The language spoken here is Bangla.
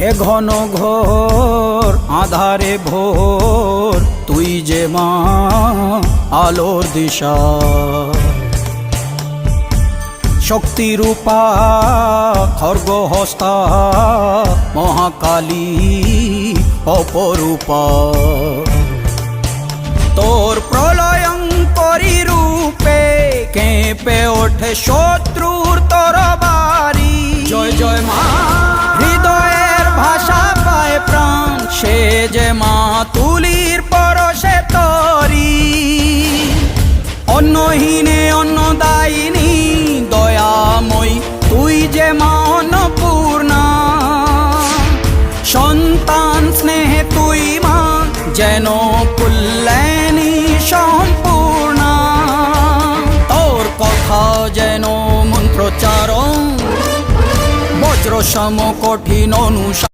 এ ঘন ঘোর আধারে ভোর তুই যে মা আলোর দিশা শক্তিরূপা খর্গহস্তা মহাকালী অপরূপা তোর প্রলয়ঙ্করী রূপে কেঁপে ওঠে শত্রুর তরবারি জয় জয় মা হৃদয়ের ভাষা পায় প্রাণ সে যে মা তুলির পরশে তরি অন্নহীনে অন্নদায়িনী দয়াময়ী তুই যে মা অন্নপূর্ণা সন্তান স্নেহে তুই মা যেন কল্যাণী সম্পূর্ণা তোর কথা যেন মন্ত্রোচ্চারণ বজ্র সম কঠিন অনুশাসন